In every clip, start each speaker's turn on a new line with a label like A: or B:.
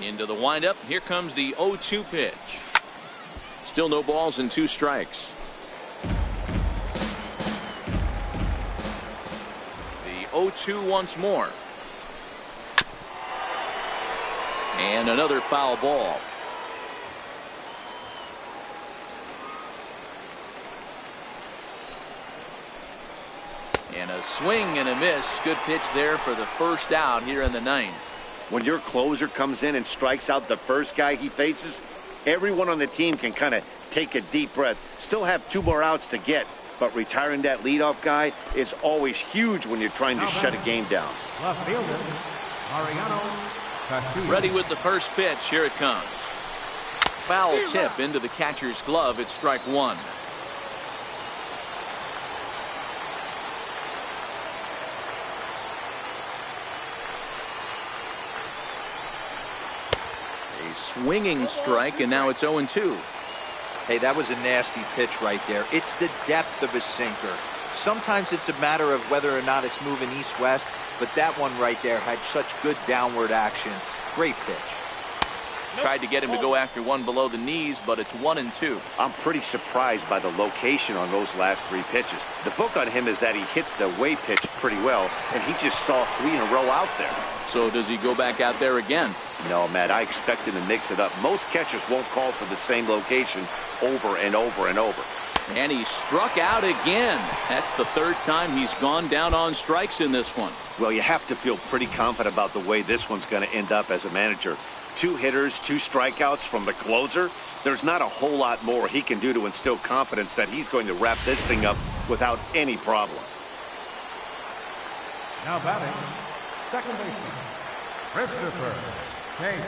A: Into the windup. Here comes the 0-2 pitch. Still no balls and 2 strikes. The 0-2 once more. And another foul ball. And a swing and a miss. Good pitch there for the first out here in the 9th.
B: When your closer comes in and strikes out the first guy he faces, everyone on the team can kind of take a deep breath. Still have 2 more outs to get, but retiring that leadoff guy is always huge when you're trying to shut a game down.
C: Left fielder, Mariano Castillo.
A: Ready with the first pitch. Here it comes. Foul tip into the catcher's glove. It's strike 1. A swinging strike, and now it's 0-2.
D: Hey, that was a nasty pitch right there. It's the depth of a sinker. Sometimes it's a matter of whether or not it's moving east-west, but that one right there had such good downward action. Great pitch.
A: Tried to get him to go after one below the knees, but it's 1-2.
B: I'm pretty surprised by the location on those last 3 pitches. The book on him is that he hits the way pitch pretty well, and he just saw 3 in a row out there.
A: So does he go back out there again?
B: No, Matt, I expect him to mix it up. Most catchers won't call for the same location over and over and over.
A: And he struck out again. That's the 3rd time he's gone down on strikes in this one.
B: Well, you have to feel pretty confident about the way this one's going to end up as a manager. 2 hitters, 2 strikeouts from the closer. There's not a whole lot more he can do to instill confidence that he's going to wrap this thing up without any problem.
C: Now batting, second baseman, Christopher Hayes.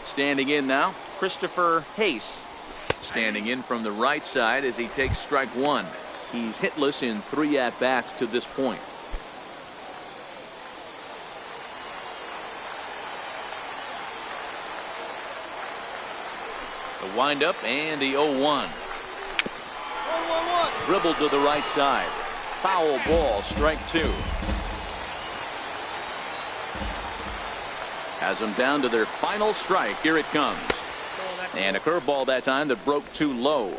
A: Standing in now, Christopher Hayes. Standing in from the right side as he takes strike 1. He's hitless in 3 at-bats to this point. The windup and the 0-1. Dribbled to the right side. Foul ball, strike 2. Has them down to their final strike. Here it comes. And a curveball that time that broke too low.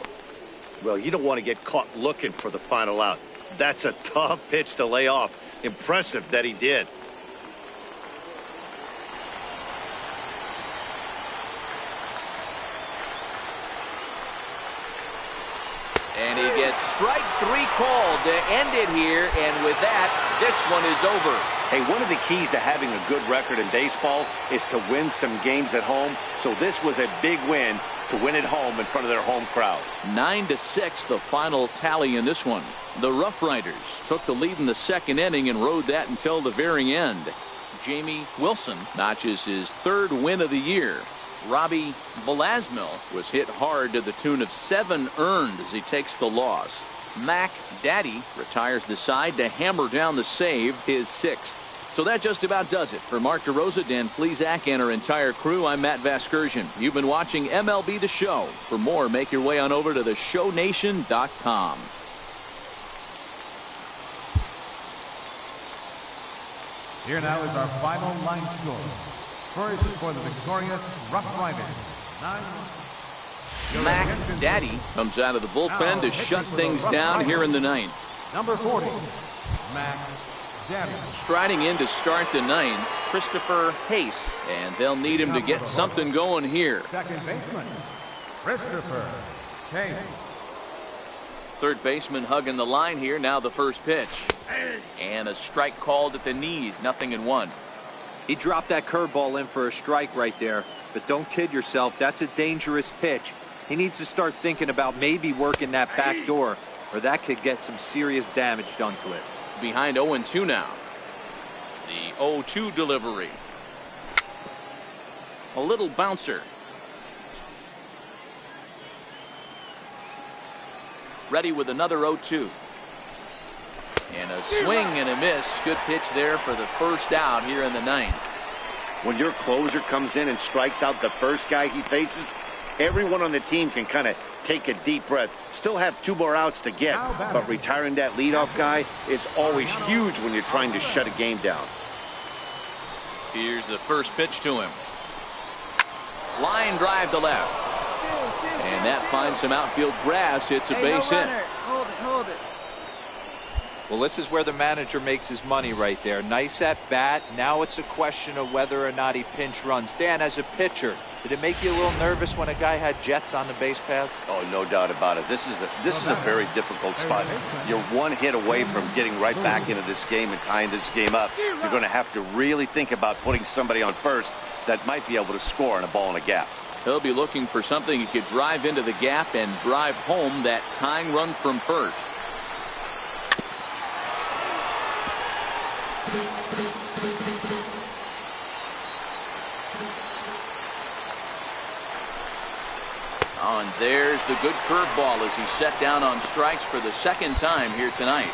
B: Well, you don't want to get caught looking for the final out. That's a tough pitch to lay off. Impressive that he did.
A: And he gets strike 3 called to end it here. And with that, this one is over.
B: Hey, one of the keys to having a good record in baseball is to win some games at home. So this was a big win to win at home in front of their home crowd.
A: 9-6 the final tally in this one. The Rough Riders took the lead in the 2nd inning and rode that until the very end. Jamie Wilson notches his 3rd win of the year. Robbie Velasmil was hit hard to the tune of 7 earned as he takes the loss. Mac Daddy retires the side to hammer down the save, his 6th. So that just about does it. For Mark DeRosa, Dan Plesac, and our entire crew, I'm Matt Vasgersian. You've been watching MLB The Show. For more, make your way on over to theshownation.com.
C: Here now is our final line score. First for the victorious Rough Riders, 9.
A: Mac Daddy comes out of the bullpen to shut things down here in the 9th.
C: Number 40, Mac Daddy.
A: Striding in to start the 9th, Christopher Hayes. And they'll need him to get something going here.
C: Second baseman, Christopher Hayes.
A: 3rd baseman hugging the line here. Now the first pitch. And a strike called at the knees. 0-1.
D: He dropped that curveball in for a strike right there. But don't kid yourself, that's a dangerous pitch. He needs to start thinking about maybe working that back door, or that could get some serious damage done to it.
A: Behind 0-2 now. The 0-2 delivery. A little bouncer. Ready with another 0-2. And a swing and a miss. Good pitch there for the first out here in the 9th.
B: When your closer comes in and strikes out the first guy he faces, everyone on the team can kind of take a deep breath. Still have 2 more outs to get, but retiring that leadoff guy is always huge when you're trying to shut a game down.
A: Here's the first pitch to him. Line drive to left. And that finds some outfield grass. It's a base hit.
E: Hold it.
D: Well, this is where the manager makes his money right there. Nice at bat. Now it's a question of whether or not he pinch runs. Dan, as a pitcher, did it make you a little nervous when a guy had jets on the base paths?
B: Oh, no doubt about it. This is a very difficult spot. You're one hit away from getting right back into this game and tying this game up. You're going to have to really think about putting somebody on first that might be able to score on a ball in a gap.
A: He'll be looking for something he could drive into the gap and drive home that tying run from first. Oh, and there's the good curveball as he's set down on strikes for the second time here tonight.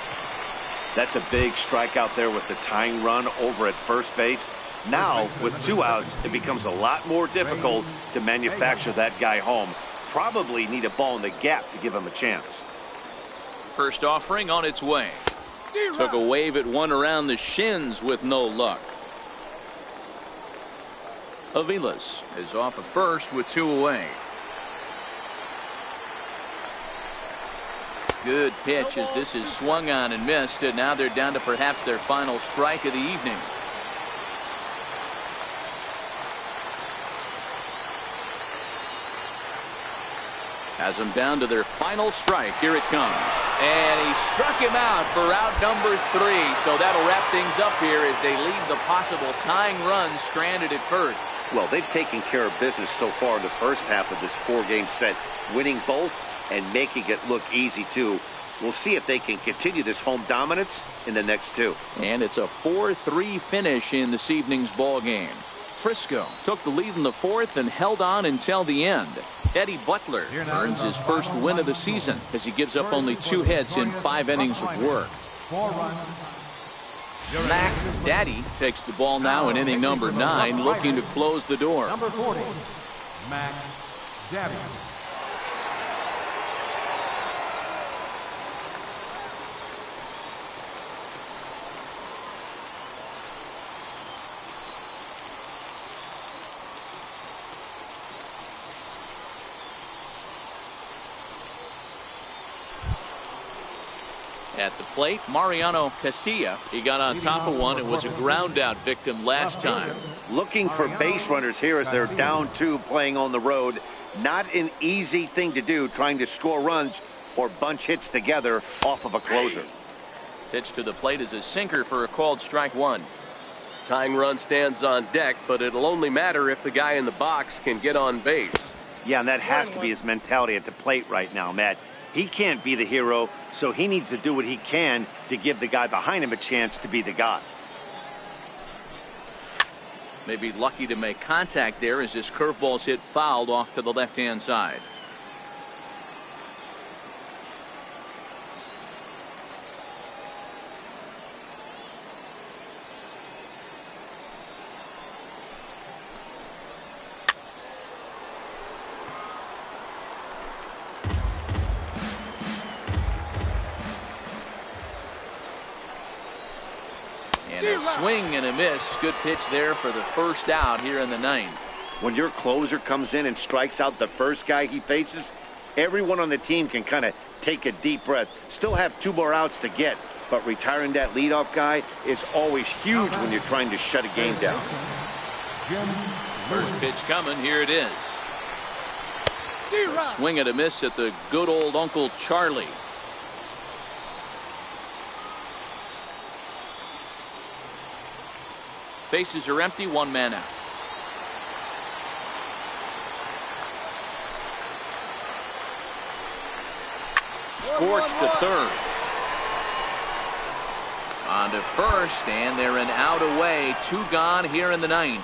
B: That's a big strike out there with the tying run over at first base. Now, with 2 outs, it becomes a lot more difficult to manufacture that guy home. Probably need a ball in the gap to give him a chance.
A: First offering on its way. Took a wave at one around the shins with no luck. Aviles is off at first with 2 away. Good pitch as this is swung on and missed, and now they're down to perhaps their final strike of the evening. Has them down to their final strike. Here it comes. And he struck him out for out number 3. So that'll wrap things up here as they leave the possible tying run stranded at first.
B: Well, they've taken care of business so far in the first half of this 4-game set, winning both and making it look easy too. We'll see if they can continue this home dominance in the next 2.
A: And it's a 4-3 finish in this evening's ball game. Frisco took the lead in the 4th and held on until the end. Eddie Butler earns his first win of the season as he gives up only 2 hits in 5 innings of work.
C: 4 runs.
A: Mac Daddy takes the ball now in inning number 9, looking to close the door.
C: Number 40, Mac Daddy.
A: At the plate, Mariano Casilla. He got on top of one and was a ground out victim last time.
B: Looking for base runners here as they're down 2 playing on the road. Not an easy thing to do, trying to score runs or bunch hits together off of a closer.
A: Pitch to the plate is a sinker for a called strike 1.
F: Tying run stands on deck, but it'll only matter if the guy in the box can get on base.
B: Yeah, and that has to be his mentality at the plate right now, Matt. He can't be the hero, so he needs to do what he can to give the guy behind him a chance to be the guy.
A: Maybe lucky to make contact there as this curveball's hit fouled off to the left-hand side. And a swing and a miss. Good pitch there for the first out here in the 9th.
B: When your closer comes in and strikes out the first guy he faces, everyone on the team can kind of take a deep breath. Still have 2 more outs to get, but retiring that leadoff guy is always huge when you're trying to shut a game down.
A: First pitch coming. Here it is. A swing and a miss at the good old Uncle Charlie. Bases are empty, 1 man out. Scorched to third. On to first, and they're an out away. 2 gone here in the 9th.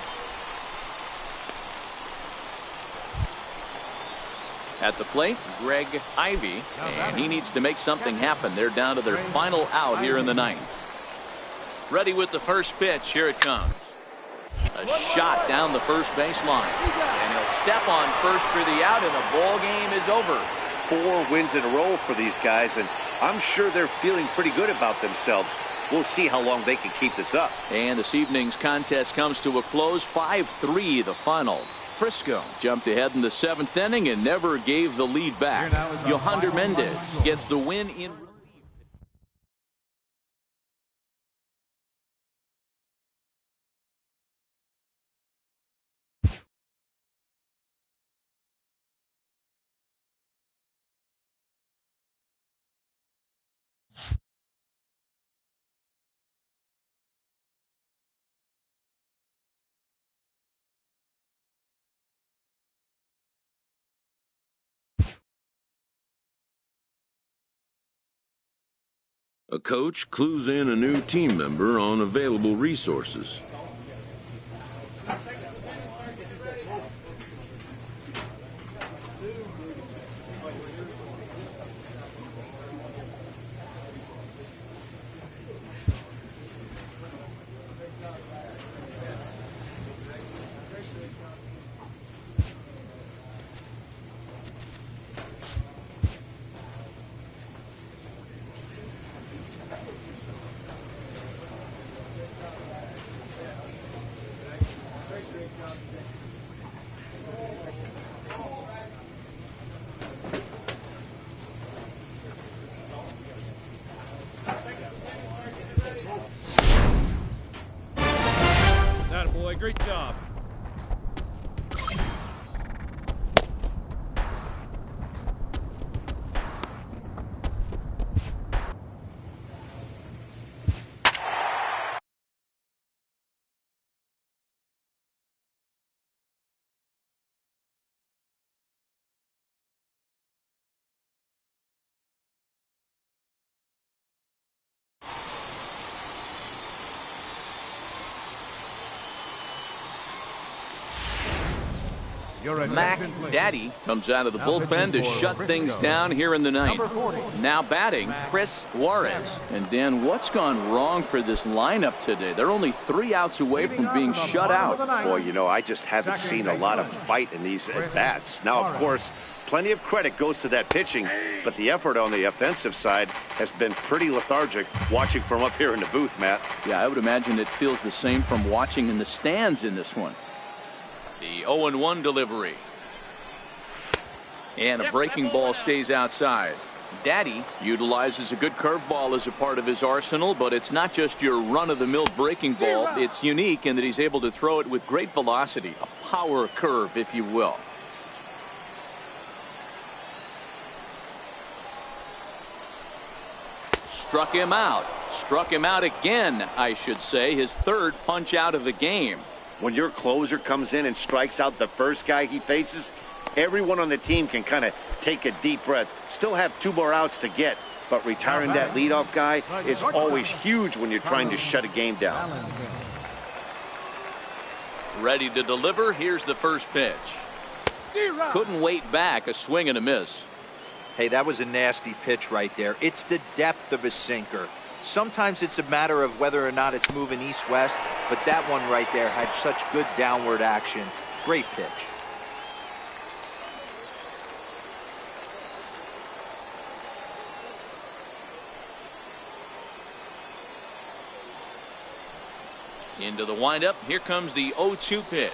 A: At the plate, Greg Ivy, and he needs to make something happen. They're down to their final out here in the 9th. Ready with the first pitch. Here it comes. A shot down the first baseline. And he'll step on first for the out, and the ball game is over.
B: 4 wins in a row for these guys, and I'm sure they're feeling pretty good about themselves. We'll see how long they can keep this up.
A: And this evening's contest comes to a close. 5-3 the final. Frisco jumped ahead in the 7th inning and never gave the lead back. Yohander Mendez gets the win in relief.
E: A coach clues in a new team member on available resources.
G: Attaboy, great job.
A: Mac Daddy comes out of the bullpen to shut things down here in the ninth. Now batting, Chris Juarez. And Dan, what's gone wrong for this lineup today? They're only 3 outs away from being shut out.
B: Boy, you know, I just haven't seen a lot of fight in these at-bats. Now, of course, plenty of credit goes to that pitching, but the effort on the offensive side has been pretty lethargic watching from up here in the booth, Matt.
A: Yeah, I would imagine it feels the same from watching in the stands in this one. The 0-1 delivery. And a breaking ball stays outside. Daddy utilizes a good curveball as a part of his arsenal, but it's not just your run-of-the-mill breaking ball. It's unique in that he's able to throw it with great velocity, a power curve, if you will. Struck him out. Struck him out again, I should say. His 3rd punch out of the game.
B: When your closer comes in and strikes out the first guy he faces, everyone on the team can kind of take a deep breath. Still have 2 more outs to get, but retiring that leadoff guy is always huge when you're trying to shut a game down.
A: Ready to deliver. Here's the first pitch. Couldn't wait back. A swing and a miss.
D: Hey, that was a nasty pitch right there. It's the depth of a sinker. Sometimes it's a matter of whether or not it's moving east-west, but that one right there had such good downward action. Great pitch.
A: Into the windup. Here comes the 0-2 pitch.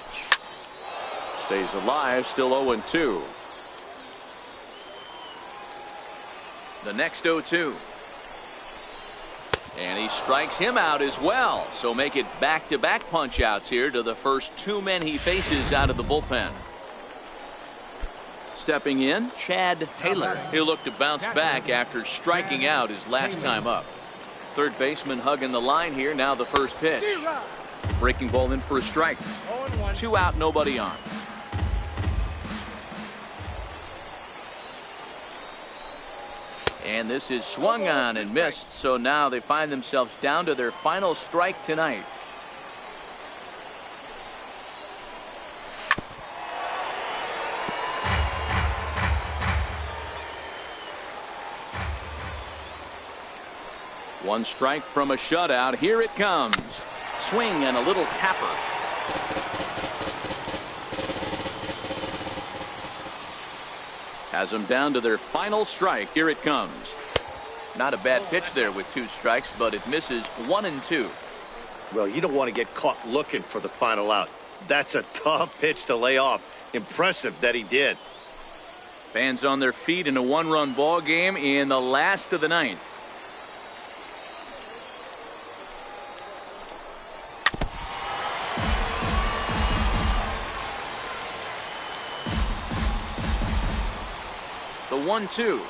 A: Stays alive, still 0-2. The next 0-2. And he strikes him out as well. So make it back-to-back punch-outs here to the first 2 men he faces out of the bullpen. Stepping in, Chad Taylor. He'll look to bounce back after striking out his last time up. Third baseman hugging the line here. Now the first pitch. Breaking ball in for a strike. 2 out, nobody on. And this is swung on and missed, so now they find themselves down to their final strike tonight. One strike from a shutout. Here it comes. Swing and a little tapper. Has them down to their final strike. Here it comes. Not a bad pitch there with 2 strikes, but it misses 1 and 2.
B: Well, you don't want to get caught looking for the final out. That's a tough pitch to lay off. Impressive that he did.
A: Fans on their feet in a one-run ball game in the last of the ninth. The 1-2.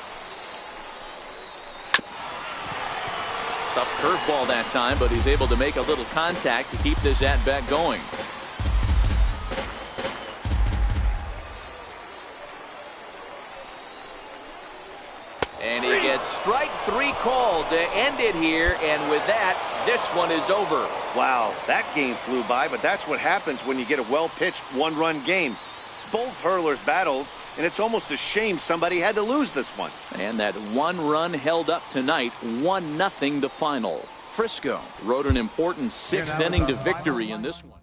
A: Tough curveball that time, but he's able to make a little contact to keep this at-bat going. And he gets strike 3 called to end it here, and with that, this one is over.
B: Wow, that game flew by, but that's what happens when you get a well-pitched one-run game. Both hurlers battled, and it's almost a shame somebody had to lose this one.
A: And that one run held up tonight, 1-0 the final. Frisco wrote an important 6th inning to victory in this one.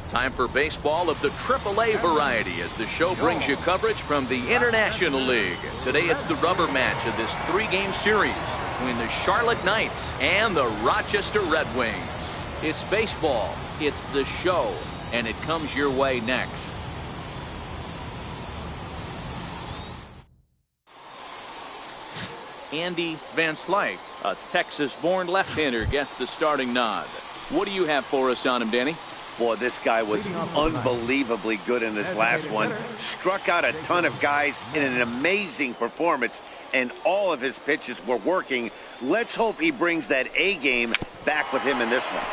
A: Time for baseball of the AAA variety as the show brings you coverage from the International League. Today it's the rubber match of this 3-game series between the Charlotte Knights and the Rochester Red Wings. It's baseball, it's the show, and it comes your way next. Andy Van Slyke, a Texas-born left-hander, gets the starting nod. What do you have for us on him, Danny?
B: Boy, this guy was unbelievably good in this last one. Struck out a ton of guys in an amazing performance, and all of his pitches were working. Let's hope he brings that A game back with him in this one.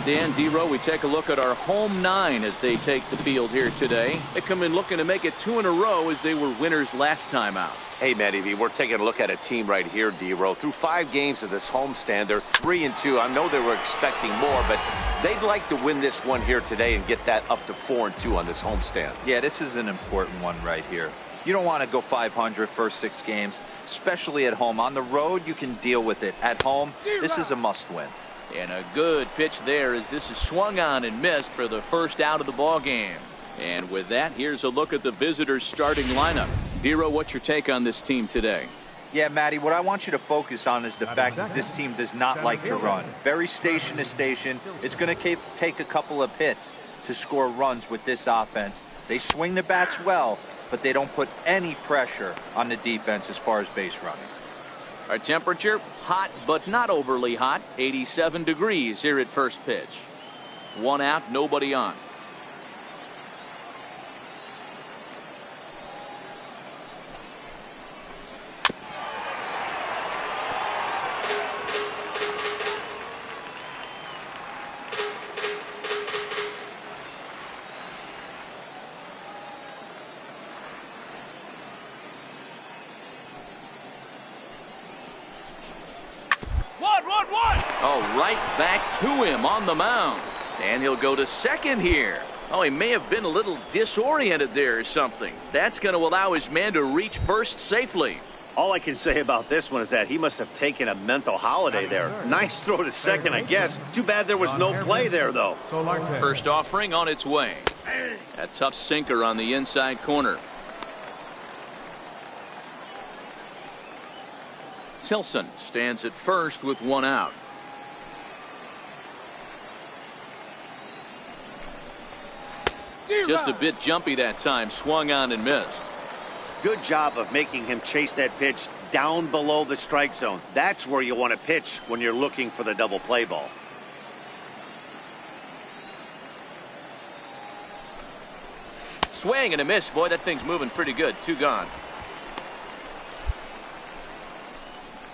A: Dan, D-Row, we take a look at our home 9 as they take the field here today. They come in looking to make it 2 in a row as they were winners last time out.
G: Hey, Matty V, we're taking a look at a team right here, D-Row. Through 5 games of this homestand, they're 3-2. I know they were expecting more, but they'd like to win this one here today and get that up to 4-2 on this homestand.
D: Yeah, this is an important one right here. You don't want to go 500 first 6 games, especially at home. On the road, you can deal with it. At home, this is a must-win.
A: And a good pitch there as this is swung on and missed for the first out of the ball game. And with that, here's a look at the visitors' starting lineup. D-Row, what's your take on this team today?
D: Yeah, Matty, what I want you to focus on is the fact that this team does not like to run. Very station to station. It's going to take a couple of hits to score runs with this offense. They swing the bats well, but they don't put any pressure on the defense as far as base running.
A: Our temperature, hot but not overly hot, 87 degrees here at first pitch. 1 out, nobody on. Oh, right back to him on the mound. And he'll go to second here. Oh, he may have been a little disoriented there or something. That's going to allow his man to reach first safely.
B: All I can say about this one is that he must have taken a mental holiday there. Nice throw to second, I guess. Too bad there was no play there, though.
A: First offering on its way. A tough sinker on the inside corner. Tilson stands at first with one out. Just a bit jumpy that time. Swung on and missed.
B: Good job of making him chase that pitch down below the strike zone. That's where you want to pitch when you're looking for the double play ball.
A: Swing and a miss. Boy, that thing's moving pretty good. 2 gone.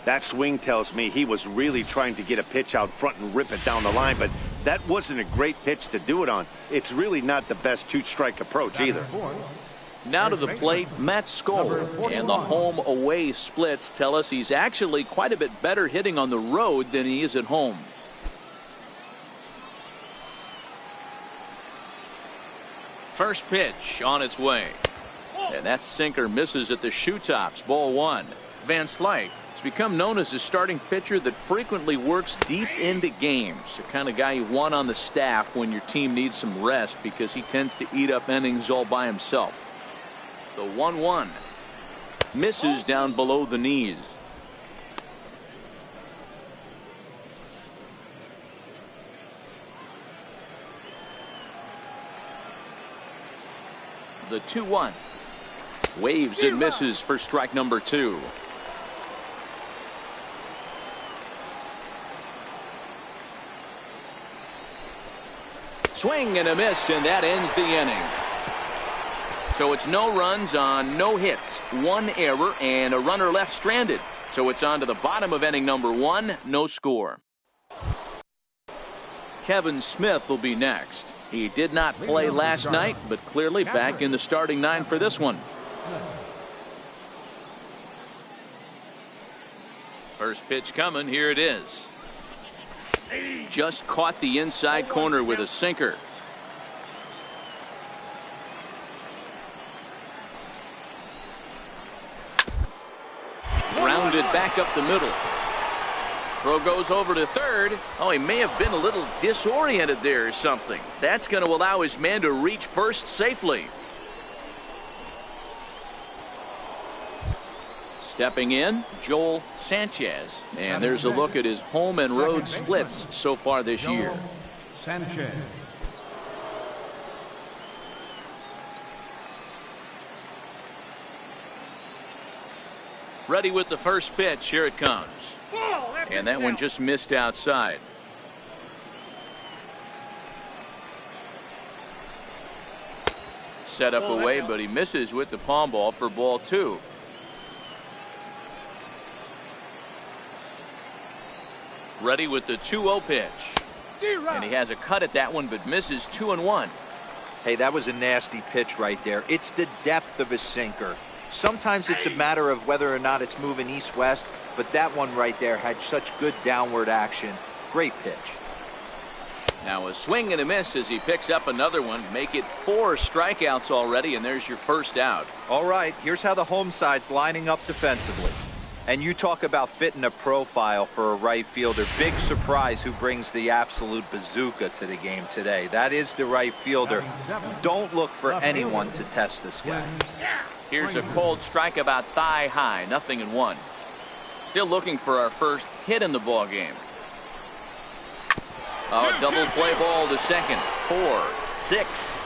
B: That swing tells me he was really trying to get a pitch out front and rip it down the line, but that wasn't a great pitch to do it on. It's really not the best 2-strike approach either.
A: Now to the plate, Matt Skoll. And the home-away splits tell us he's actually quite a bit better hitting on the road than he is at home. First pitch on its way. And that sinker misses at the shoe tops. Ball 1. Van Slyke has become known as a starting pitcher that frequently works deep into games. The kind of guy you want on the staff when your team needs some rest because he tends to eat up innings all by himself. The 1-1 misses down below the knees. The 2-1 waves and misses for strike number 2. Swing and a miss, and that ends the inning. So it's no runs on no hits, 1 error, and a runner left stranded. So it's on to the bottom of inning number 1, no score. Kevin Smith will be next. He did not play last night, but clearly back in the starting 9 for this one. First pitch coming, here it is. Just caught the inside corner with a sinker. Grounded back up the middle. Throw goes over to third. Oh, he may have been a little disoriented there or something. That's going to allow his man to reach first safely. Stepping in, Joel Sanchez. And there's a look at his home and road splits so far this year.
C: Sanchez.
A: Ready with the first pitch. Here it comes. And that one just missed outside. Set up away, but he misses with the palm ball for ball 2. Ready with the 2-0 pitch. And he has a cut at that one, but misses 2-1.
D: Hey, that was a nasty pitch right there. It's the depth of his sinker. Sometimes it's a matter of whether or not it's moving east-west, but that one right there had such good downward action. Great pitch.
A: Now a swing and a miss as he picks up another one. Make it 4 strikeouts already, and there's your first out.
D: All right, here's how the home side's lining up defensively. And you talk about fitting a profile for a right fielder. Big surprise who brings the absolute bazooka to the game today. That is the right fielder. Don't look for anyone to test this guy.
A: Here's a cold strike about thigh high. 0-1. Still looking for our first hit in the ball game. Oh, double play ball to second. 4, 6,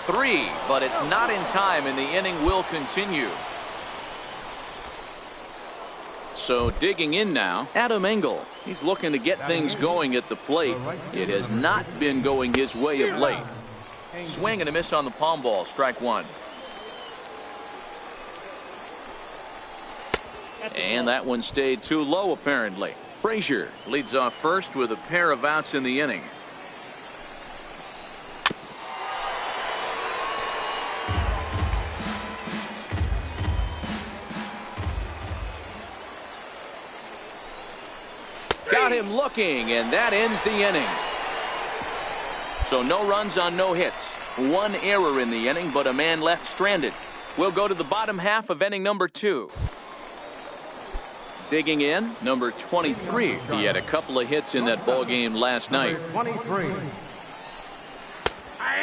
A: 3, but it's not in time, and the inning will continue. So digging in now, Adam Engel. He's looking to get things going at the plate. It has not been going his way of late. Swing and a miss on the palm ball. Strike 1. And that one stayed too low, apparently. Frazier leads off first with a pair of outs in the inning. Got him looking, and that ends the inning. So no runs on no hits. 1 error in the inning, but a man left stranded. We'll go to the bottom half of inning number 2. Digging in, number 23. He had a couple of hits in that ball game last night.
C: 23.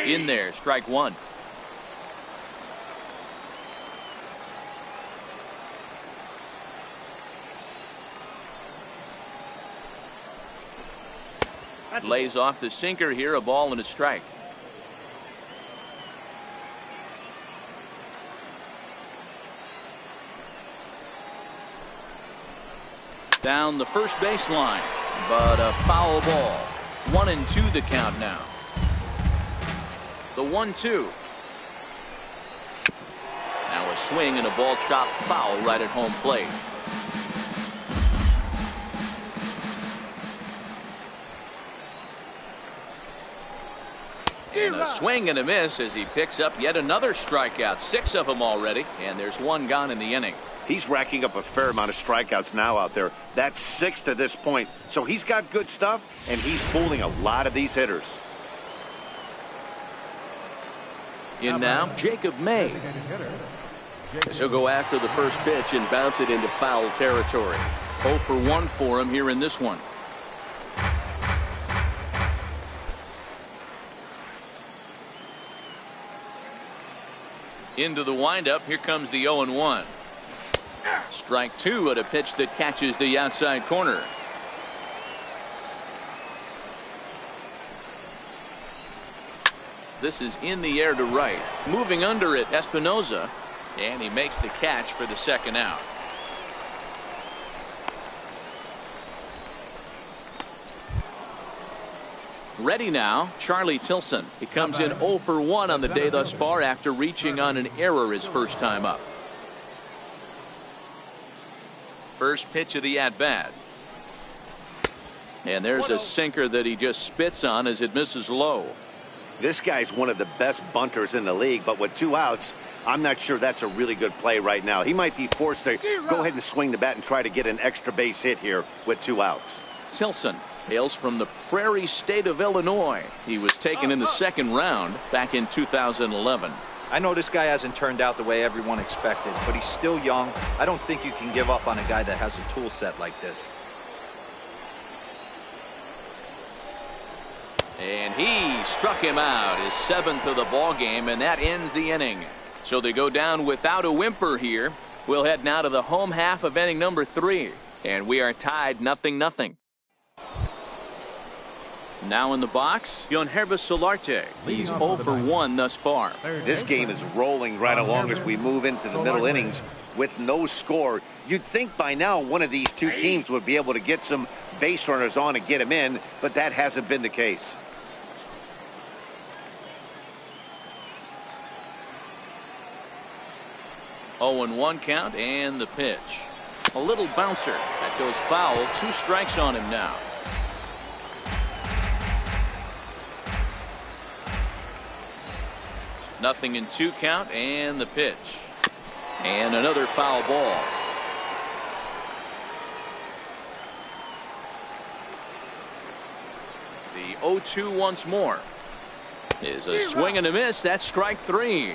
A: In there, strike one. Lays off the sinker here, a ball and a strike. Down the first baseline, but a foul ball. 1-2 the count now. The 1-2. Now a swing and a ball chopped foul right at home plate. And a swing and a miss as he picks up yet another strikeout. 6 of them already, and there's one gone in the inning.
B: He's racking up a fair amount of strikeouts now out there. That's 6 to this point. So he's got good stuff, and he's fooling a lot of these hitters.
A: In now, Jacob May. He'll go after the first pitch and bounce it into foul territory. 0 for 1 for him here in this one. Into the windup. Here comes the 0-1. Strike 2 at a pitch that catches the outside corner. This is in the air to right. Moving under it, Espinoza. And he makes the catch for the second out. Ready now, Charlie Tilson. He comes in 0 for 1 on the day thus far after reaching on an error his first time up. First pitch of the at-bat. And there's a sinker that he just spits on as it misses low.
B: This guy's one of the best bunters in the league, but with 2 outs, I'm not sure that's a really good play right now. He might be forced to go ahead and swing the bat and try to get an extra base hit here with 2 outs.
A: Tilson hails from the Prairie State of Illinois. He was taken in the second round back in 2011.
D: I know this guy hasn't turned out the way everyone expected, but he's still young. I don't think you can give up on a guy that has a tool set like this.
A: And he struck him out, his 7th of the ball game, and that ends the inning. So they go down without a whimper here. We'll head now to the home half of inning number 3, and we are tied 0-0. Now in the box, Yonhervis Solarte. He's 0 for 1 thus far.
B: This game is rolling right along as we move into the middle innings with no score. You'd think by now one of these 2 teams would be able to get some base runners on and get them in, but that hasn't been the case.
A: Oh, and 1 count and the pitch. A little bouncer that goes foul. 2 strikes on him now. Nothing in 2 count and the pitch. And another foul ball. The 0-2 once more. Is a swing and a miss. That's strike 3.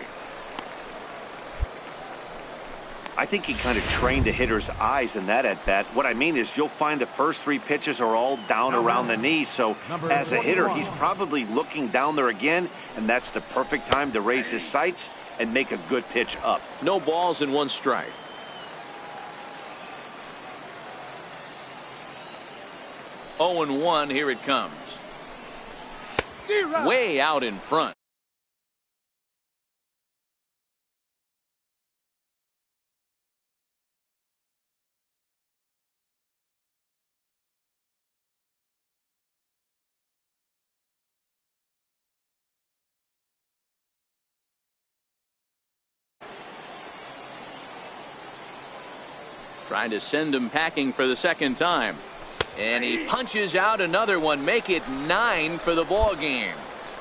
B: I think he kind of trained the hitter's eyes in that at-bat. What I mean is you'll find the first 3 pitches are all down around the knee. So as a hitter, he's probably looking down there again, and that's the perfect time to raise his sights and make a good pitch up.
A: No balls and 1 strike. Oh, and 1, here it comes. Way out in front. Trying to send him packing for the second time. And he punches out another one. Make it 9 for the ball game.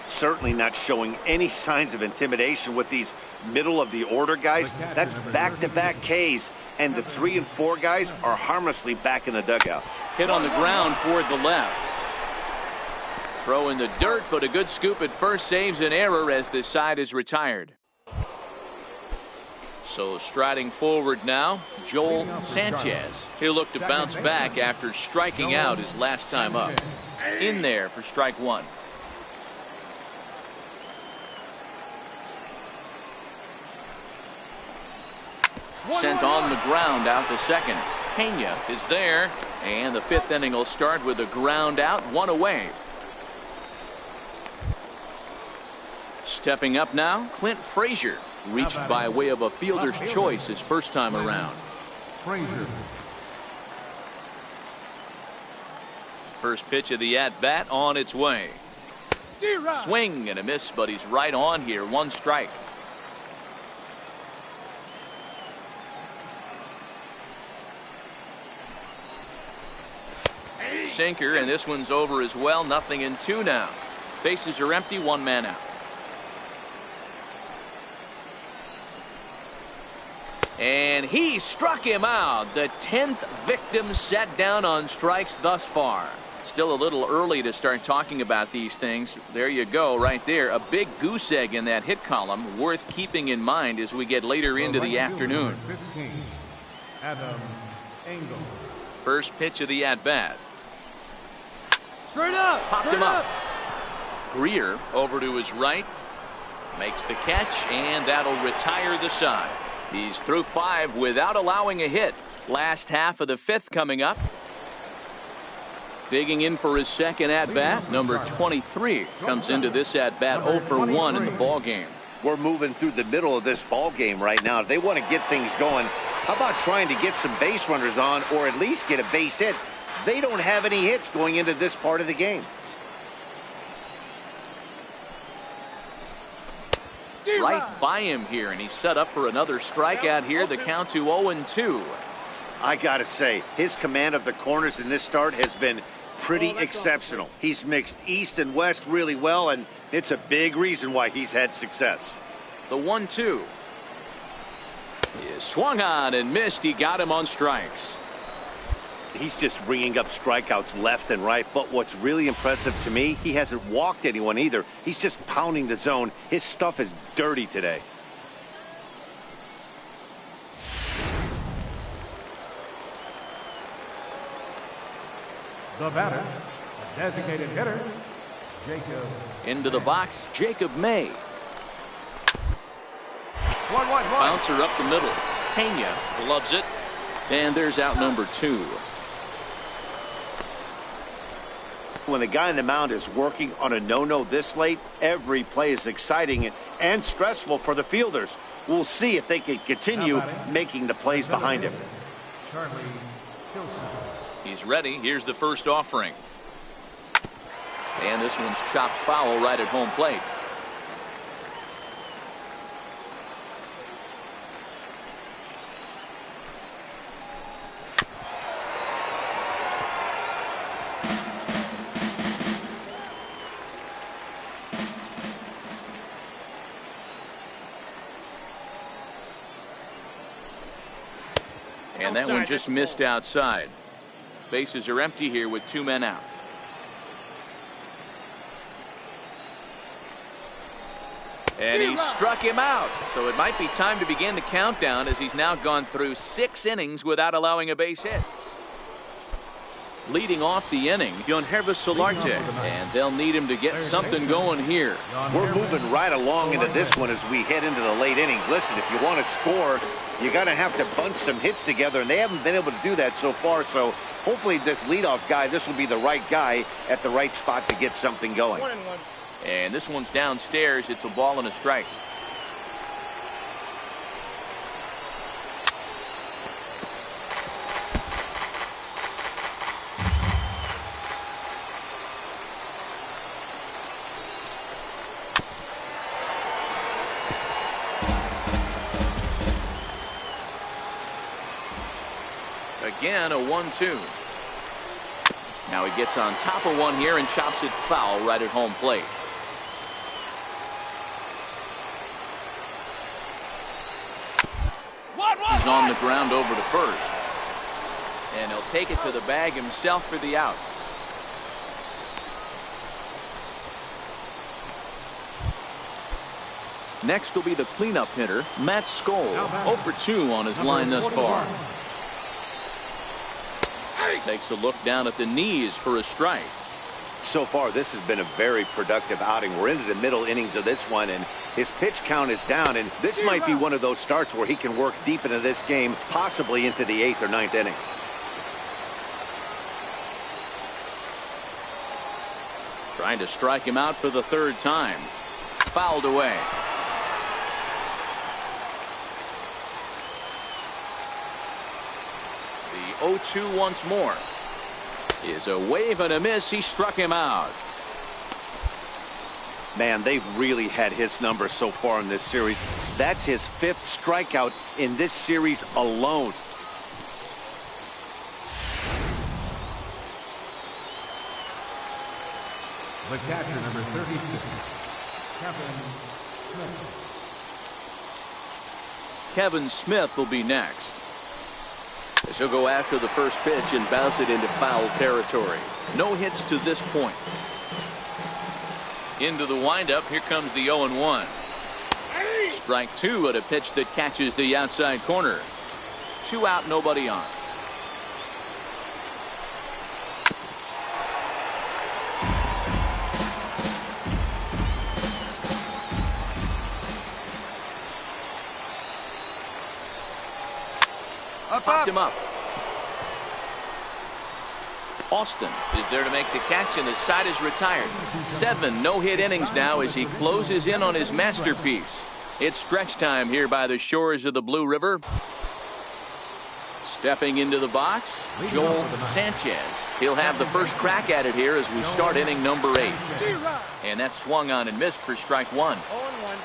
B: Certainly not showing any signs of intimidation with these middle of the order guys. That's back-to-back Ks. And the 3 and 4 guys are harmlessly back in the dugout.
A: Hit on the ground toward the left. Throw in the dirt, but a good scoop at first saves an error as this side is retired. So striding forward now, Joel Sanchez. He'll look to bounce back after striking out his last time up. In there for strike one. Sent on the ground out to second. Pena is there, and the fifth inning will start with a ground out, one away. Stepping up now, Clint Frazier. Reached by way of a fielder's choice his first time around.
C: Frazier.
A: First pitch of the at-bat on its way. Swing and a miss, but he's right on here. One strike. Sinker, and this one's over as well. 0-2 now. Bases are empty, one man out. And he struck him out. The 10th victim set down on strikes thus far. Still a little early to start talking about these things. There you go, right there. A big goose egg in that hit column, worth keeping in mind as we get later into the afternoon.
C: 15, Adam Engel.
A: First pitch of the at-bat.
D: Straight up.
A: Popped him up. Greer over to his right. Makes the catch, and that'll retire the side. He's through 5 without allowing a hit. Last half of the 5th coming up. Digging in for his second at-bat, number 23 comes into this at-bat 0 for 1 in the ball game.
B: We're moving through the middle of this ball game right now. If they want to get things going, how about trying to get some base runners on, or at least get a base hit? They don't have any hits going into this part of the game.
A: Right by him here, and he's set up for another strikeout here. The count to 0-2.
B: I gotta say, his command of the corners in this start has been pretty exceptional. He's mixed east and west really well, and it's a big reason why he's had success.
A: The 1-2 is swung on and missed. He got him on strikes.
B: He's just bringing up strikeouts left and right, but what's really impressive to me, he hasn't walked anyone either. He's just pounding the zone. His stuff is dirty today.
C: The batter, designated hitter, Jacob.
A: Into the box, Jacob May.
D: 1-1-1.
A: Bouncer up the middle. Pena loves it. And there's out number 2.
B: When the guy on the mound is working on a no-no this late, every play is exciting and stressful for the fielders. We'll see if they can continue making the plays behind him.
C: Charlie Kilson.
A: He's ready. Here's the first offering. And this one's chopped foul right at home plate. And that one just missed outside. Bases are empty here with 2 men out. And he struck him out. So it might be time to begin the countdown, as he's now gone through 6 innings without allowing a base hit. Leading off the inning, Yonhervis Solarte, and they'll need him to get something going here.
B: We're moving right along into this one as we head into the late innings. Listen, if you want to score, you got to have to bunch some hits together, and they haven't been able to do that so far. So hopefully this leadoff guy, this will be the right guy at the right spot to get something going.
H: 1-1.
A: And this one's downstairs. It's a ball and a strike. Again, a 1-2. Now he gets on top of one here and chops it foul right at home plate. He's on the ground over to first. And he'll take it to the bag himself for the out. Next will be the cleanup hitter, Matt Skoll. 0 for 2 on his line thus far. Takes a look down at the knees for a strike.
B: So far, this has been a very productive outing. We're into the middle innings of this one, and his pitch count is down, and this might be one of those starts where he can work deep into this game, possibly into the 8th or 9th inning.
A: Trying to strike him out for the 3rd time. Fouled away. The 0-2 once more. Is a wave and a miss. He struck him out.
B: Man, they've really had his number so far in this series. That's his 5th strikeout in this series alone.
C: The catcher, number 36, Kevin Smith.
A: Kevin Smith will be next. As he'll go after the first pitch and bounce it into foul territory. No hits to this point. Into the windup. Here comes the 0-1. Strike 2 at a pitch that catches the outside corner. 2 out, nobody on. Popped him up. Austin is there to make the catch, and his side is retired. 7 no-hit innings now as he closes in on his masterpiece. It's stretch time here by the shores of the Blue River. Stepping into the box, Joel Sanchez. He'll have the first crack at it here as we start inning number 8. And that's swung on and missed for strike 1.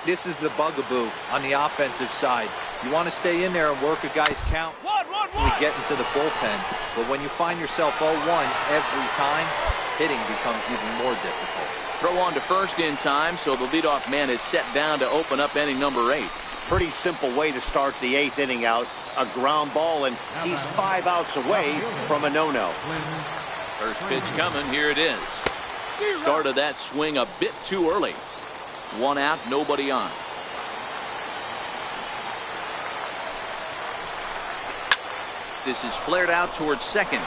D: This is the bugaboo on the offensive side. You want to stay in there and work a guy's count. We get into the bullpen, but when you find yourself 0-1 every time, hitting becomes even more difficult.
A: Throw on to first in time, so the leadoff man is set down to open up inning number 8.
B: Pretty simple way to start the 8th inning out. A ground ball, and he's 5 outs away from a no-no.
A: First pitch coming. Here it is. Started that swing a bit too early. 1 out, nobody on. This is flared out towards second.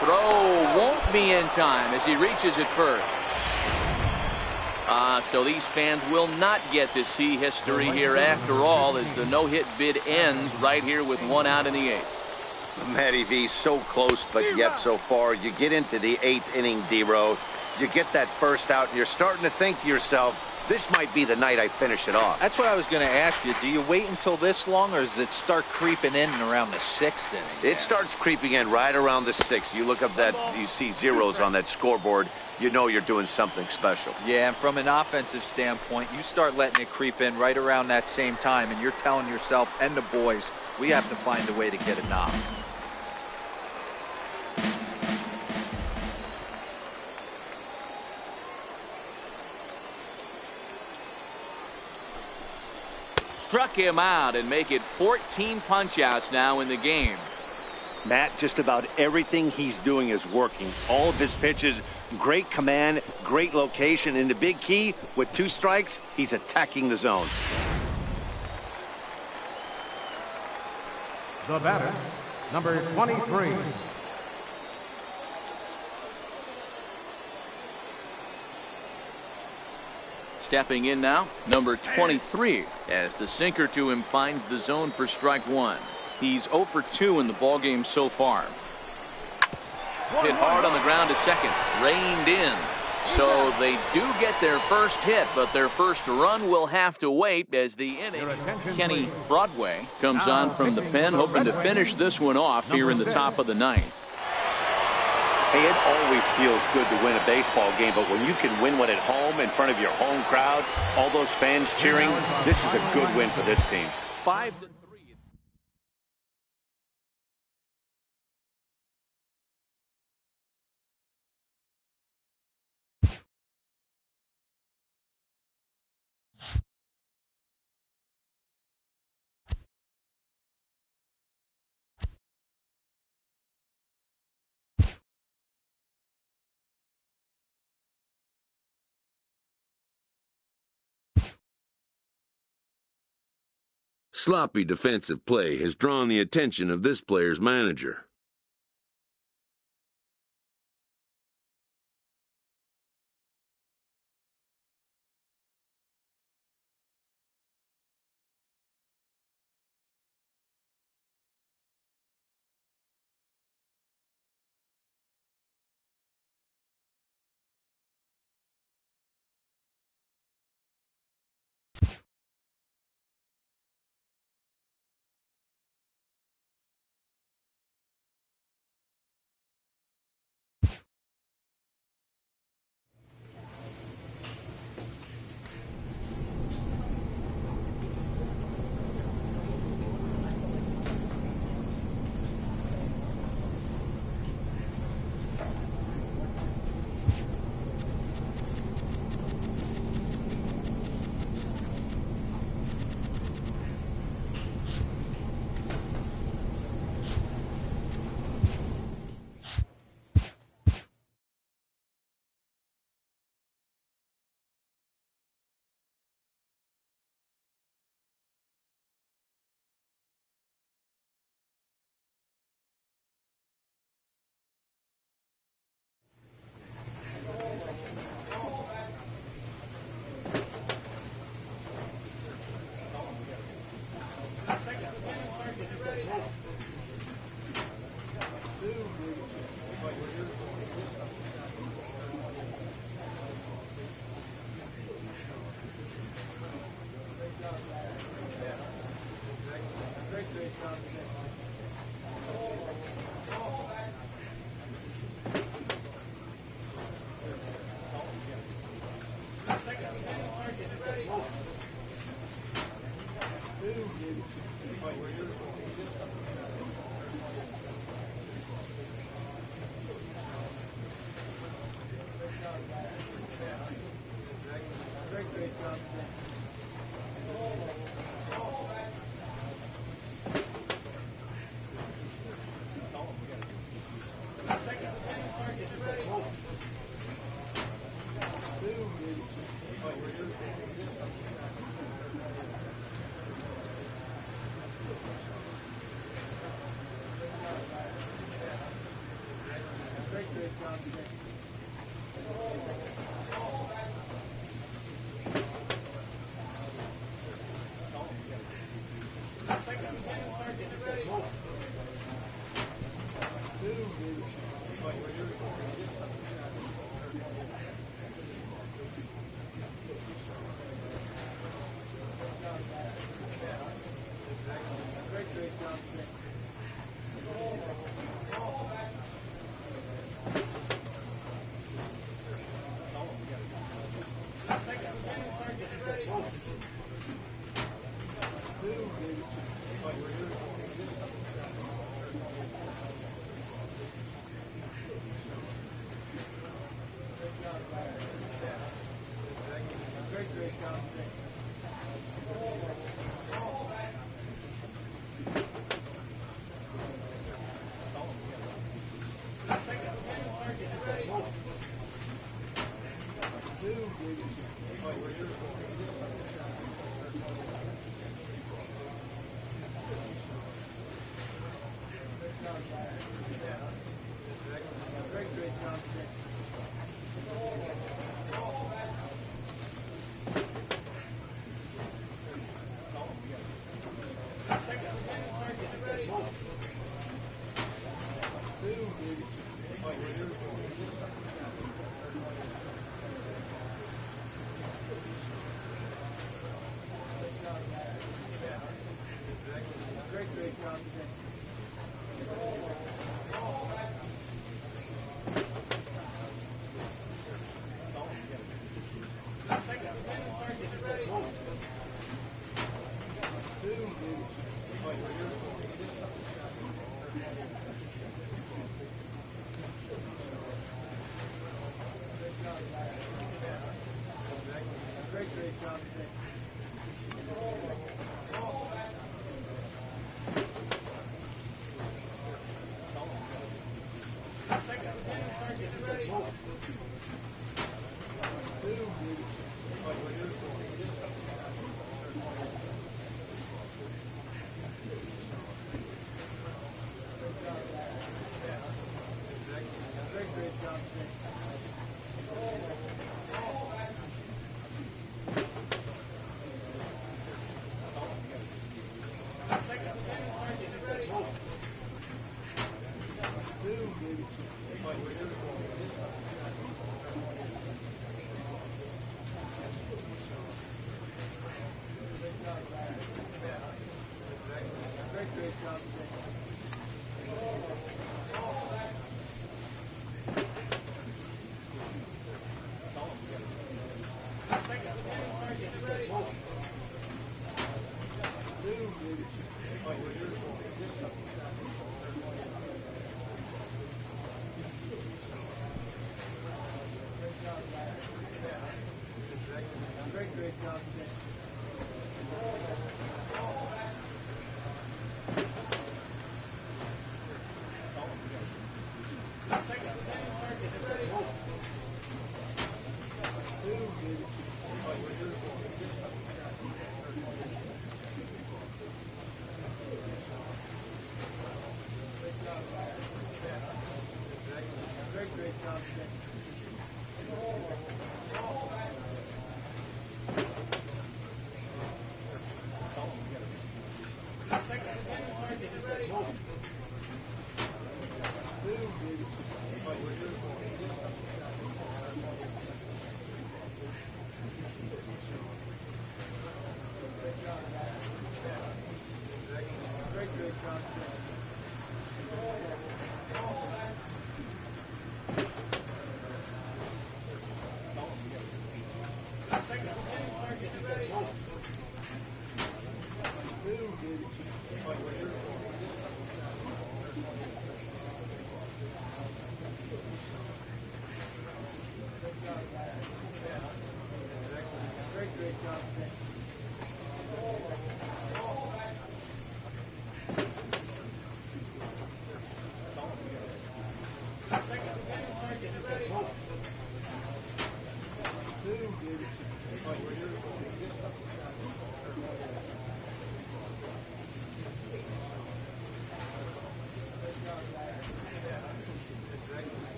A: Throw won't be in time as he reaches it first. So these fans will not get to see history here after all, as the no-hit bid ends right here with 1 out in the 8th.
B: Matty V, so close, but yet so far. You get into the 8th inning, D-Row. You get that first out, and you're starting to think to yourself, this might be the night I finish it off.
D: That's what I was going to ask you. Do you wait until this long, or does it start creeping in around the 6th inning?
B: It starts creeping in right around the 6th. You look up that, you see zeros on that scoreboard. You know you're doing something special.
D: Yeah, and from an offensive standpoint, you start letting it creep in right around that same time, and you're telling yourself and the boys, we have to find a way to get a knock.
A: Struck him out and make it 14 punch-outs now in the game.
B: Matt, just about everything he's doing is working. All of his pitches, great command, great location, and the big key, with 2 strikes, he's attacking the zone.
C: The batter, number 23.
A: Stepping in now, number 23, as the sinker to him finds the zone for strike 1. He's 0 for 2 in the ballgame so far. Hit hard on the ground to second, reined in. So they do get their first hit, but their first run will have to wait as the inning. Kenny Broadway comes on from the pen, hoping to finish this one off here in the top of the 9th.
B: Hey, it always feels good to win a baseball game, but when you can win one at home in front of your home crowd, all those fans cheering, this is a good win for this team.
A: 5-3.
E: Sloppy defensive play has drawn the attention of this player's manager.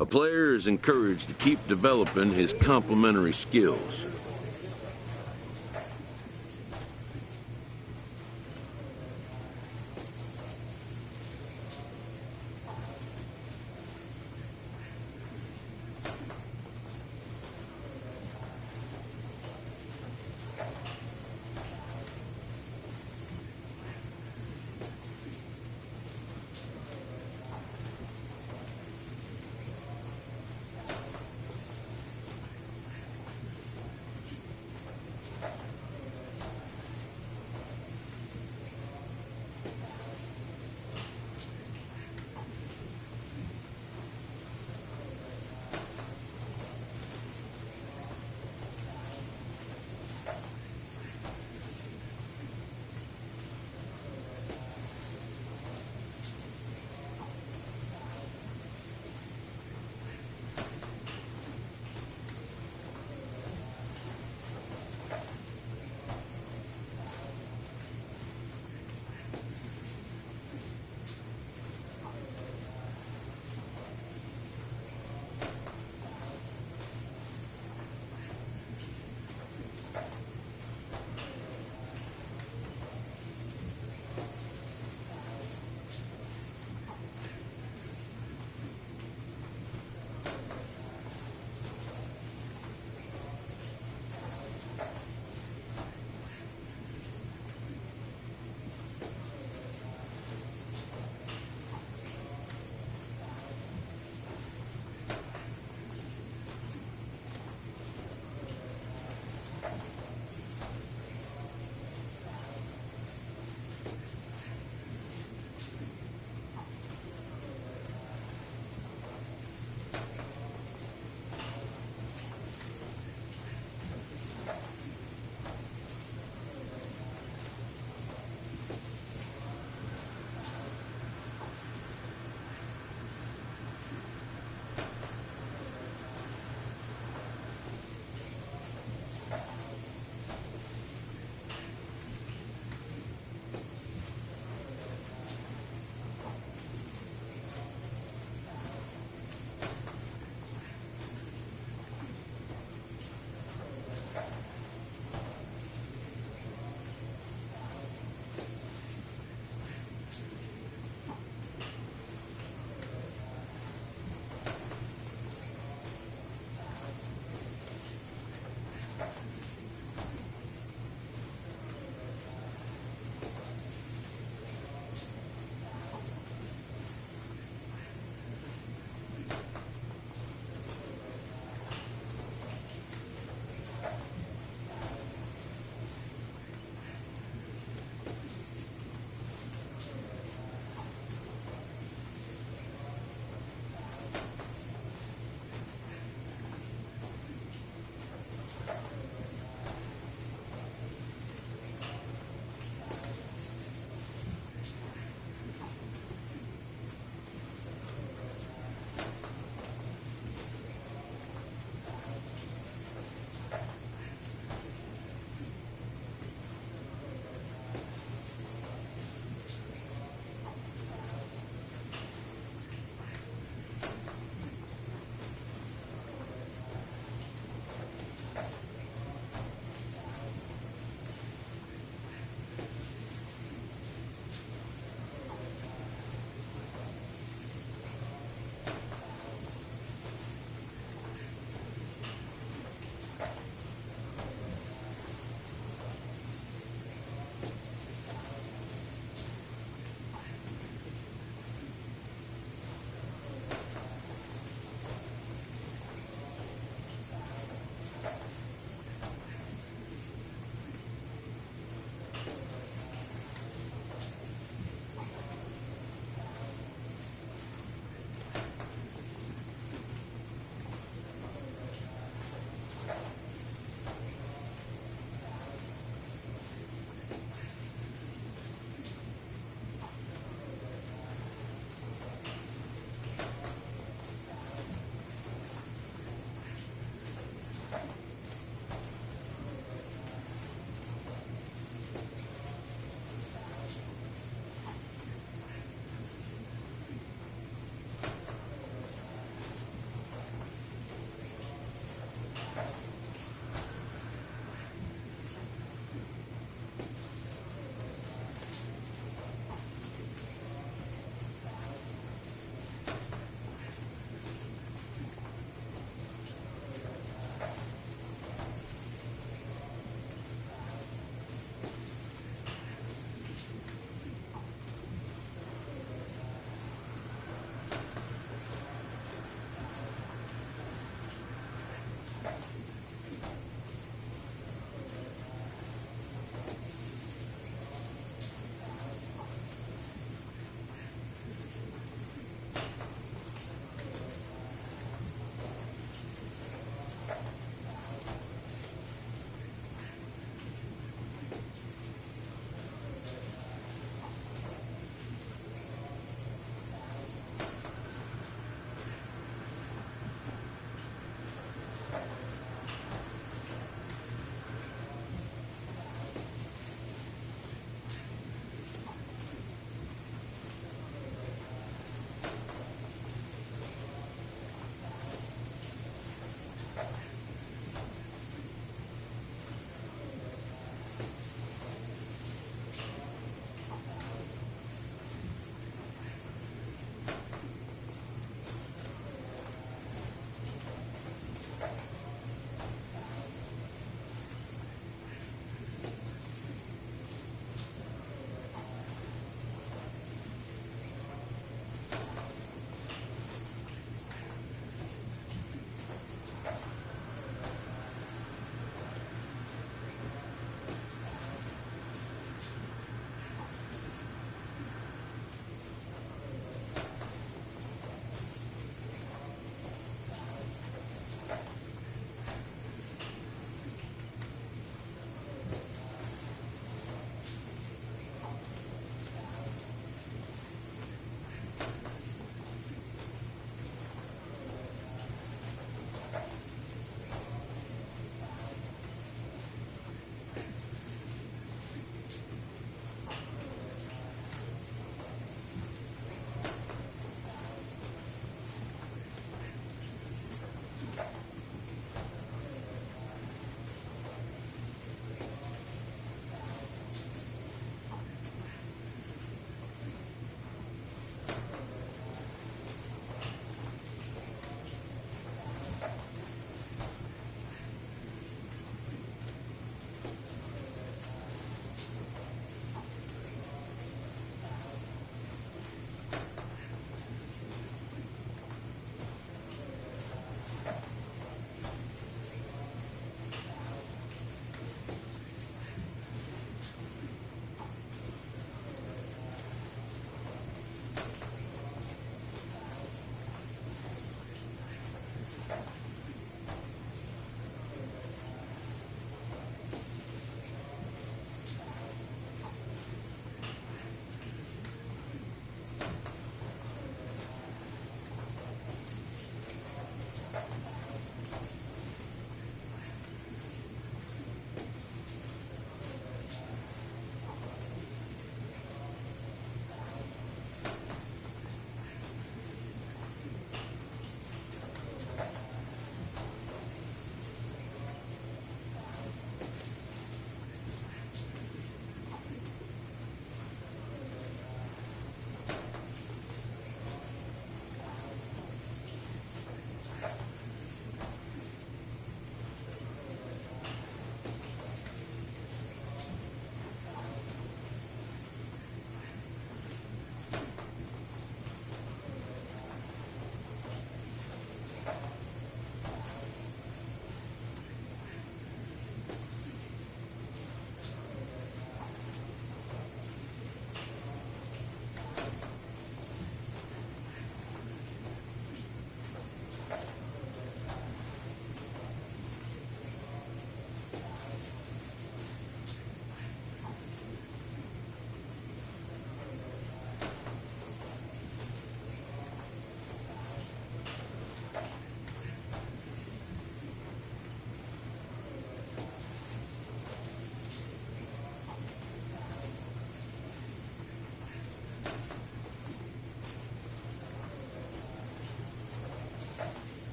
E: A player is encouraged to keep developing his complementary skills.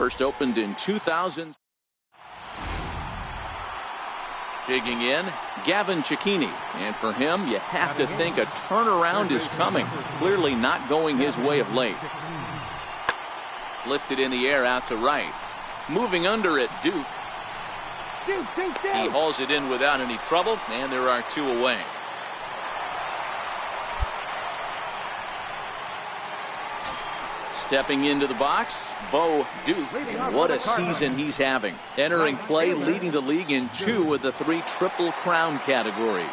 A: First opened in 2000. Digging in, Gavin Cicchini. And for him, you have to think a turnaround is coming. Clearly not going his way of late. Lifted in the air out to right. Moving under it, Duke. He hauls it in without any trouble, and there are 2 away. Stepping into the box, Bo Duke. What a season he's having. Entering play, leading the league in 2 of the 3 Triple Crown categories.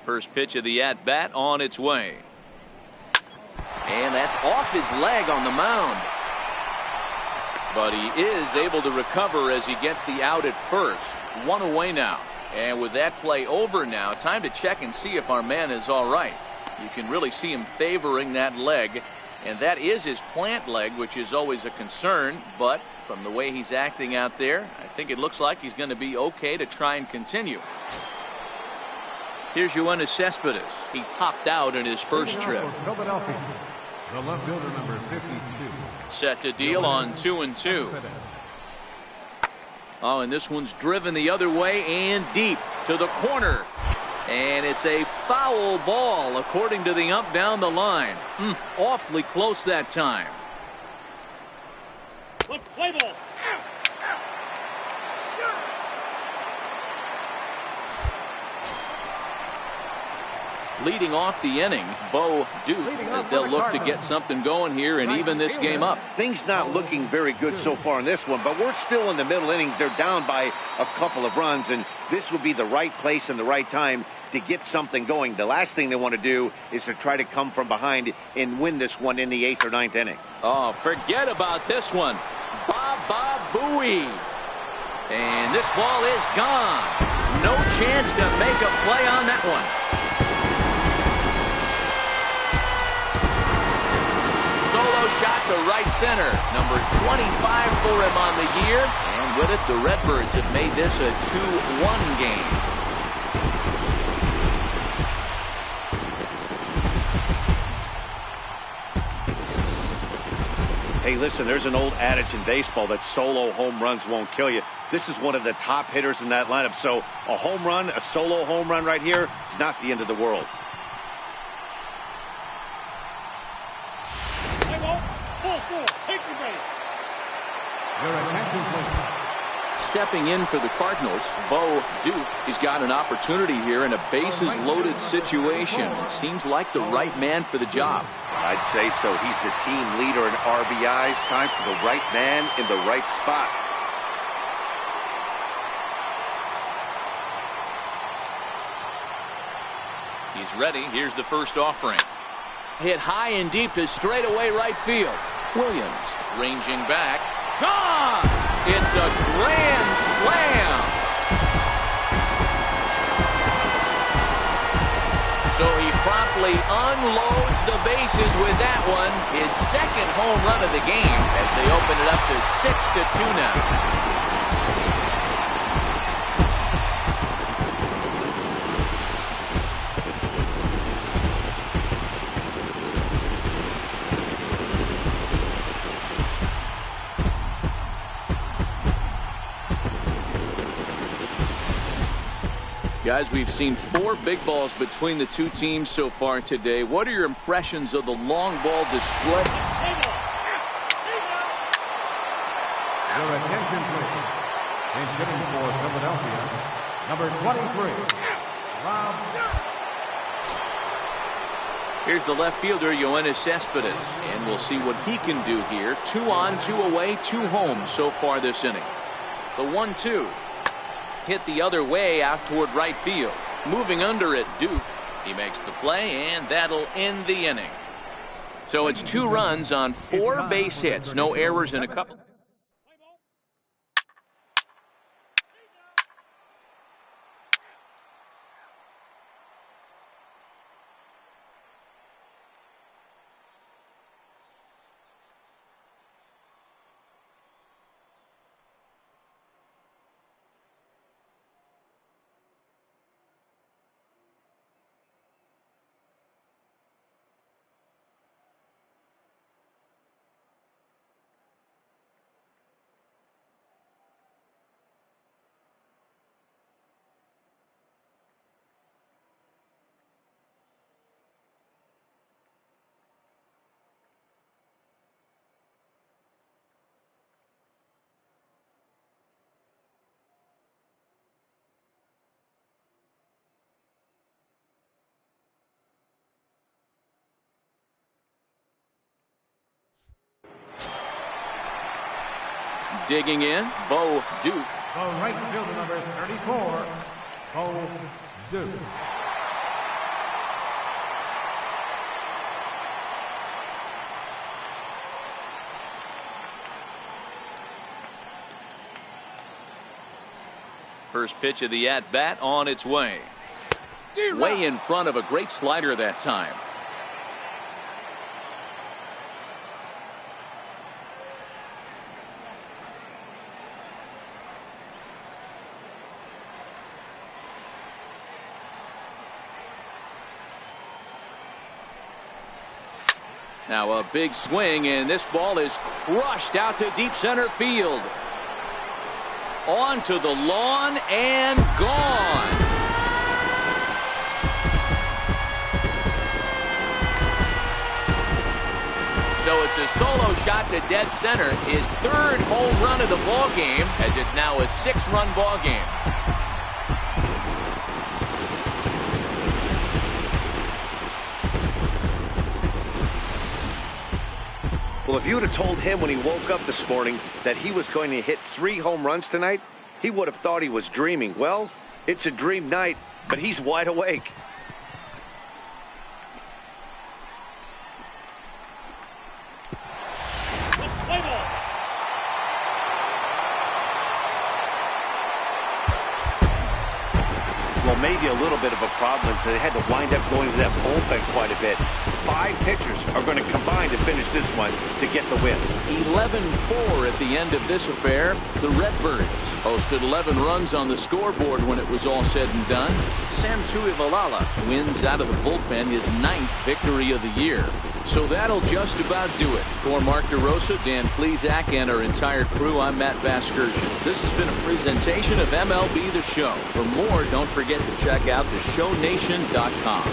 A: First pitch of the at-bat on its way. And that's off his leg on the mound. But he is able to recover as he gets the out at first. 1 away now. And with that play over now, time to check and see if our man is all right. You can really see him favoring that leg. And that is his plant leg, which is always a concern. But from the way he's acting out there, I think it looks like he's going to be okay to try and continue. Here's Yoenis Cespedes. He popped out in his first trip.
C: Philadelphia, the left fielder, number 52.
A: Set to deal on 2-2. Oh, and this one's driven the other way and deep to the corner. And it's a foul ball, according to the ump down the line. Awfully close that time.
B: Play ball.
A: Leading off the inning, Bo Duke, as they'll look to get something going here and even this game up.
B: Things not looking very good so far in this one, but we're still in the middle innings. They're down by a couple of runs, and this would be the right place and the right time to get something going. The last thing they want to do is to try to come from behind and win this one in the 8th or 9th inning.
A: Oh, forget about this one. Baba Booey. And this ball is gone. No chance to make a play on that one. Shot to right center. Number 25 for him on the year. And with it, the Redbirds have made this a 2-1 game.
B: Hey, listen, there's an old adage in baseball that solo home runs won't kill you. This is one of the top hitters in that lineup. So a home run, a solo home run right here is not the end of the world.
C: Your attention, please.
A: Stepping in for the Cardinals, Bo Duke. He's got an opportunity here in a bases-loaded situation. It seems like the right man for the job.
B: I'd say so. He's the team leader in RBIs. Time for the right man in the right spot.
A: He's ready. Here's the first offering. Hit high and deep to straightaway right field. Williams ranging back. Gone! It's a grand slam. So he promptly unloads the bases with that one. His second home run of the game as they open it up to 6-2 now. Guys, we've seen 4 big balls between the two teams so far today. What are your impressions of the long ball display?
C: Your attention, please. And hitting for Philadelphia, number 23, Rob.
A: Here's the left fielder, Yoenis Cespedes, and we'll see what he can do here. 2 on, 2 away, 2 home so far this inning. The 1-2. Hit the other way out toward right field. Moving under it, Duke. He makes the play, and that'll end the inning. So it's 2 runs on 4 base hits. No errors in a couple. Digging in, Bo Duke.
C: The right fielder, number 34, Bo Duke.
A: First pitch of the at-bat on its way. Way in front of a great slider that time. Now a big swing, and this ball is crushed out to deep center field. Onto the lawn and gone. So it's a solo shot to dead center, his third home run of the ball game, as it's now a 6-run ball game.
B: Well, if you would have told him when he woke up this morning that he was going to hit 3 home runs tonight, he would have thought he was dreaming. Well, it's a dream night, but he's wide awake. Well, maybe a little bit of a problem is they had to wind up going to that bullpen quite a bit. 5 pitchers are going to combine to finish this one to get the win.
A: 11-4 at the end of this affair. The Redbirds posted 11 runs on the scoreboard when it was all said and done. Sam Tuivalala wins out of the bullpen his 9th victory of the year. So that'll just about do it. For Mark DeRosa, Dan Plesac, and our entire crew, I'm Matt Vasgersian. This has been a presentation of MLB The Show. For more, don't forget to check out theshownation.com.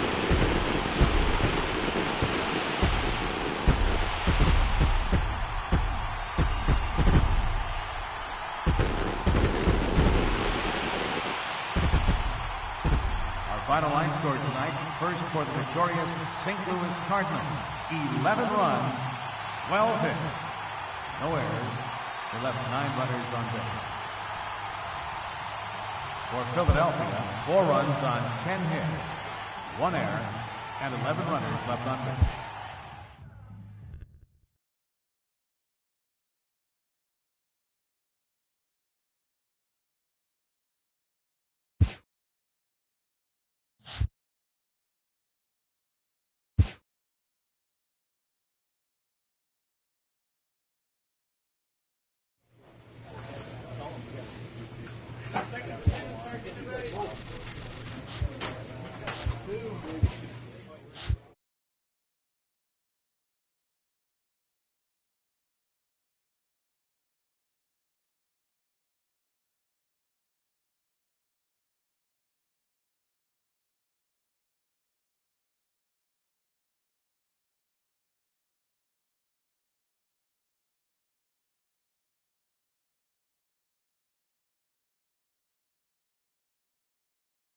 C: Final line score tonight. First for the victorious St. Louis Cardinals. 11 runs, 12 hits. No errors. They left 9 runners on base. For Philadelphia, 4 runs on 10 hits, 1 error, and 11 runners left on base.